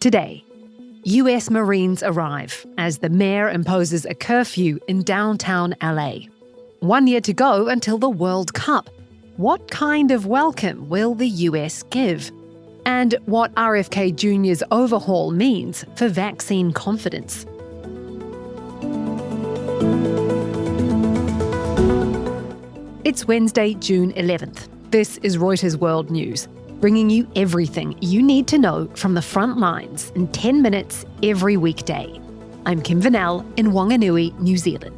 Today, US Marines arrive as the mayor imposes a curfew in downtown LA. 1 year to go until the World Cup. What kind of welcome will the US give? And what RFK Jr.'s overhaul means for vaccine confidence. It's Wednesday, June 11th. This is Reuters World News, bringing you everything you need to know from the front lines in 10 minutes every weekday. I'm Kim Vanell in Whanganui, New Zealand.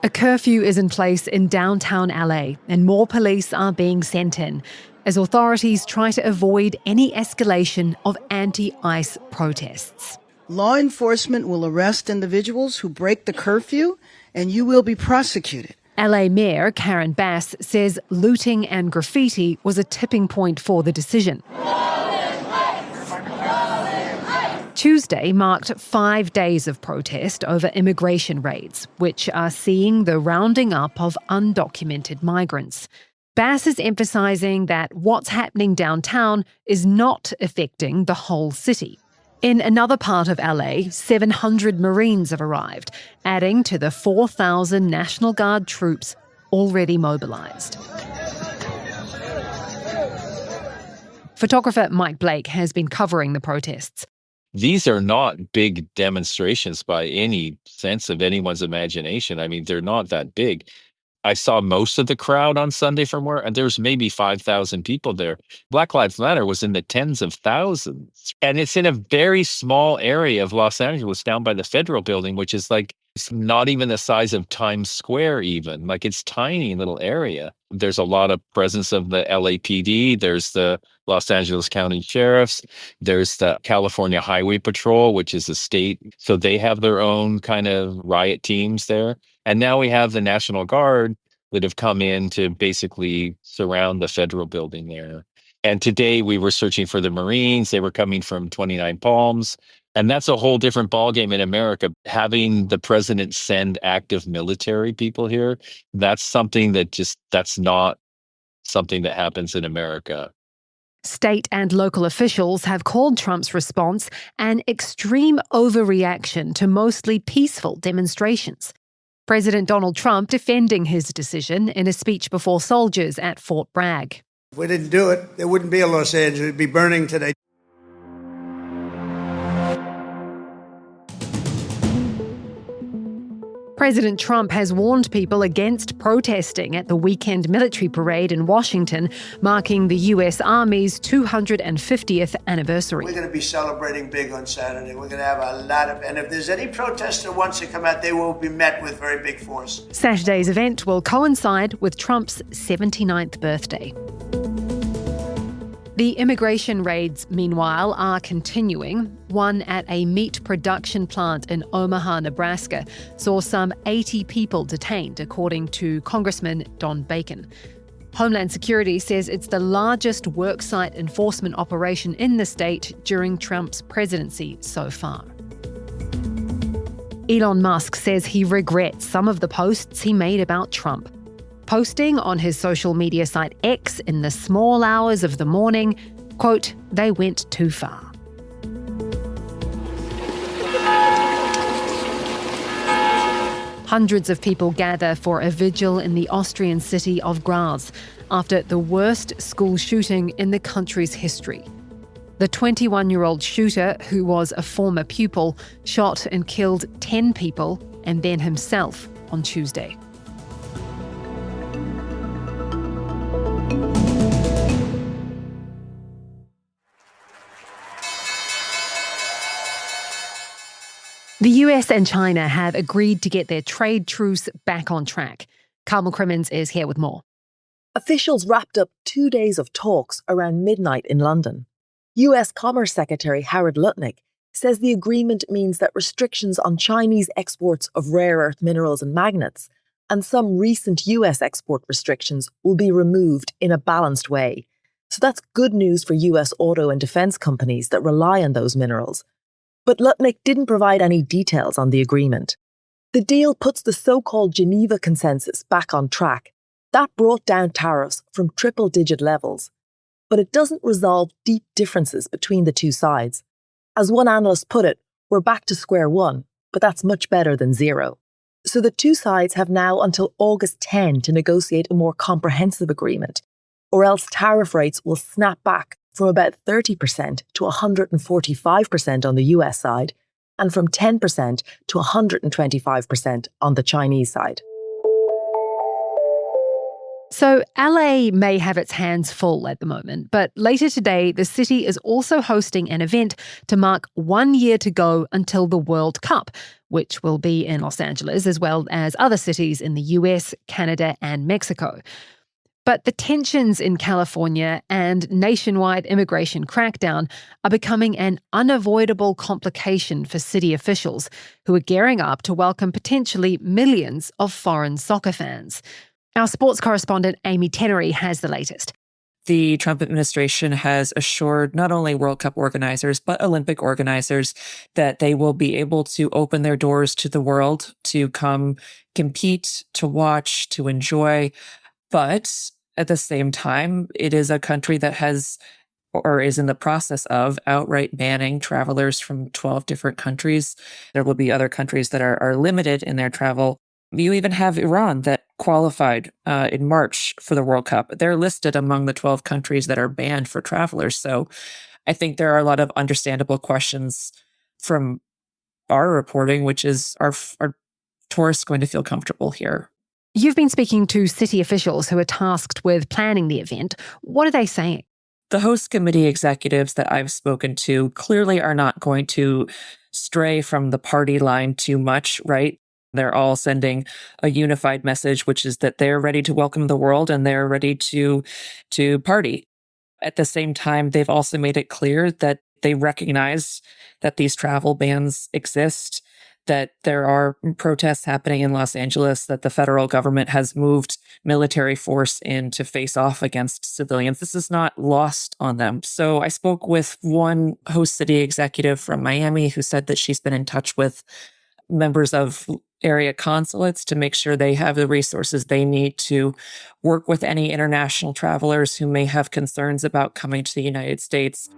A curfew is in place in downtown LA, and more police are being sent in as authorities try to avoid any escalation of anti-ICE protests. Law enforcement will arrest individuals who break the curfew, and you will be prosecuted. LA Mayor Karen Bass says looting and graffiti was a tipping point for the decision. Tuesday marked 5 days of protest over immigration raids, which are seeing the rounding up of undocumented migrants. Bass is emphasising that what's happening downtown is not affecting the whole city. In another part of LA, 700 Marines have arrived, adding to the 4,000 National Guard troops already mobilised. Photographer Mike Blake has been covering the protests. These are not big demonstrations by any sense of anyone's imagination. I mean, they're not that big. I saw most of the crowd on Sunday from where, and there's maybe 5,000 people there. Black Lives Matter was in the tens of thousands. And it's in a very small area of Los Angeles down by the Federal Building, which is like, it's not even the size of Times Square even. Like, it's tiny little area. There's a lot of presence of the LAPD. There's the Los Angeles County Sheriffs. There's the California Highway Patrol, which is a state. So they have their own kind of riot teams there. And now we have the National Guard that have come in to basically surround the Federal Building there. And today we were searching for the Marines. They were coming from 29 Palms. And that's a whole different ballgame in America. Having the president send active military people here, that's something that's not something that happens in America. State and local officials have called Trump's response an extreme overreaction to mostly peaceful demonstrations. President Donald Trump defending his decision in a speech before soldiers at Fort Bragg. If we didn't do it, there wouldn't be a Los Angeles. It'd be burning today. President Trump has warned people against protesting at the weekend military parade in Washington, marking the US Army's 250th anniversary. We're going to be celebrating big on Saturday. We're going to have a lot of, and if there's any protester wants to come out, they will be met with very big force. Saturday's event will coincide with Trump's 79th birthday. The immigration raids, meanwhile, are continuing. One at a meat production plant in Omaha, Nebraska, saw some 80 people detained, according to Congressman Don Bacon. Homeland Security says it's the largest worksite enforcement operation in the state during Trump's presidency so far. Elon Musk says he regrets some of the posts he made about Trump. Posting on his social media site X in the small hours of the morning, quote, "They went too far." Hundreds of people gather for a vigil in the Austrian city of Graz after the worst school shooting in the country's history. The 21-year-old shooter, who was a former pupil, shot and killed 10 people and then himself on Tuesday. The US and China have agreed to get their trade truce back on track. Carmel Crimmins is here with more. Officials wrapped up 2 days of talks around midnight in London. US Commerce Secretary Howard Lutnick says the agreement means that restrictions on Chinese exports of rare earth minerals and magnets and some recent US export restrictions will be removed in a balanced way. So that's good news for US auto and defence companies that rely on those minerals. But Lutnick didn't provide any details on the agreement. The deal puts the so-called Geneva Consensus back on track. That brought down tariffs from triple-digit levels. But it doesn't resolve deep differences between the two sides. As one analyst put it, we're back to square one, but that's much better than zero. So the two sides have now until August 10 to negotiate a more comprehensive agreement, or else tariff rates will snap back from about 30% to 145% on the US side, and from 10% to 125% on the Chinese side. So LA may have its hands full at the moment, but later today, the city is also hosting an event to mark 1 year to go until the World Cup, which will be in Los Angeles as well as other cities in the US, Canada, and Mexico. But the tensions in California and nationwide immigration crackdown are becoming an unavoidable complication for city officials who are gearing up to welcome potentially millions of foreign soccer fans. Our sports correspondent Amy Tenery has the latest. The Trump administration has assured not only World Cup organizers, but Olympic organizers that they will be able to open their doors to the world to come compete, to watch, to enjoy. But at the same time, it is a country that has or is in the process of outright banning travelers from 12 different countries. There will be other countries that are limited in their travel. You even have Iran that qualified in March for the World Cup. They're listed among the 12 countries that are banned for travelers. So I think there are a lot of understandable questions from our reporting, which is, are tourists going to feel comfortable here? You've been speaking to city officials who are tasked with planning the event. What are they saying? The host committee executives that I've spoken to clearly are not going to stray from the party line too much, right? They're all sending a unified message, which is that they're ready to welcome the world and they're ready to party. At the same time, they've also made it clear that they recognize that these travel bans exist, that there are protests happening in Los Angeles, that the federal government has moved military force in to face off against civilians. This is not lost on them. So I spoke with one host city executive from Miami who said that she's been in touch with members of area consulates to make sure they have the resources they need to work with any international travelers who may have concerns about coming to the United States.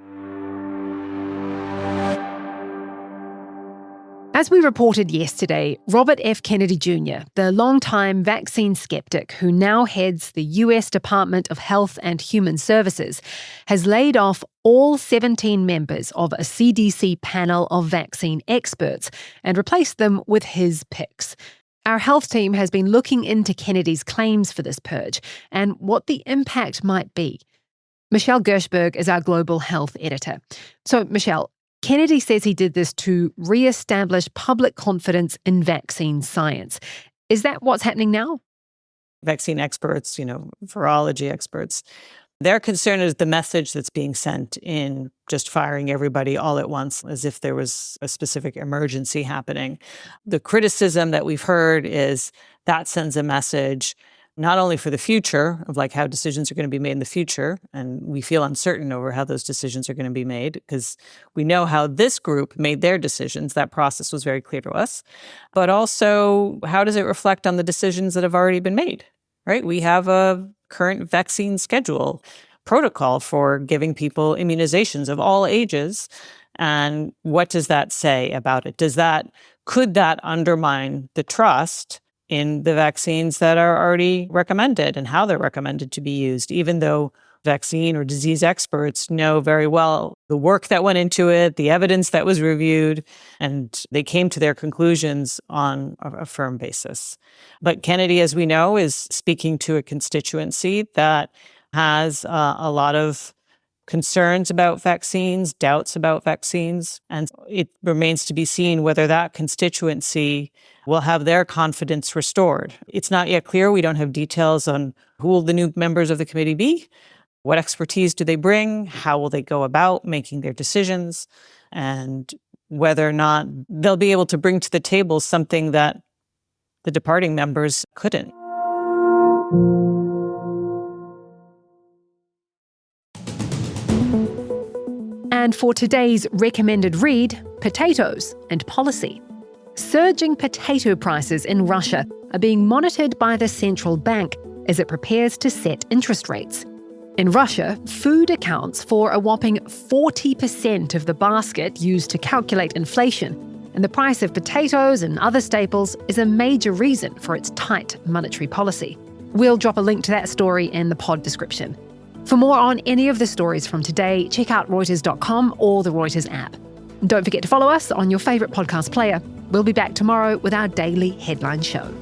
As we reported yesterday, Robert F. Kennedy Jr., the longtime vaccine skeptic who now heads the US Department of Health and Human Services, has laid off all 17 members of a CDC panel of vaccine experts and replaced them with his picks. Our health team has been looking into Kennedy's claims for this purge and what the impact might be. Michelle Gershberg is our global health editor. So, Michelle, Kennedy says he did this to re-establish public confidence in vaccine science. Is that what's happening now? Vaccine experts, virology experts, their concern is the message that's being sent in just firing everybody all at once as if there was a specific emergency happening. The criticism that we've heard is that sends a message not only for the future of how decisions are going to be made in the future, and we feel uncertain over how those decisions are going to be made because we know how this group made their decisions. That process was very clear to us. But also, how does it reflect on the decisions that have already been made, right? We have a current vaccine schedule protocol for giving people immunizations of all ages. And what does that say about it? Could that undermine the trust in the vaccines that are already recommended and how they're recommended to be used, even though vaccine or disease experts know very well the work that went into it, the evidence that was reviewed, and they came to their conclusions on a firm basis. But Kennedy, as we know, is speaking to a constituency that has a lot of concerns about vaccines, doubts about vaccines, and it remains to be seen whether that constituency will have their confidence restored. It's not yet clear. We don't have details on who will the new members of the committee be, what expertise do they bring, how will they go about making their decisions, and whether or not they'll be able to bring to the table something that the departing members couldn't. And for today's recommended read, Potatoes and Policy. Surging potato prices in Russia are being monitored by the central bank as it prepares to set interest rates. In Russia, food accounts for a whopping 40% of the basket used to calculate inflation, and the price of potatoes and other staples is a major reason for its tight monetary policy. We'll drop a link to that story in the pod description. For more on any of the stories from today, check out Reuters.com or the Reuters app. Don't forget to follow us on your favourite podcast player. We'll be back tomorrow with our daily headline show.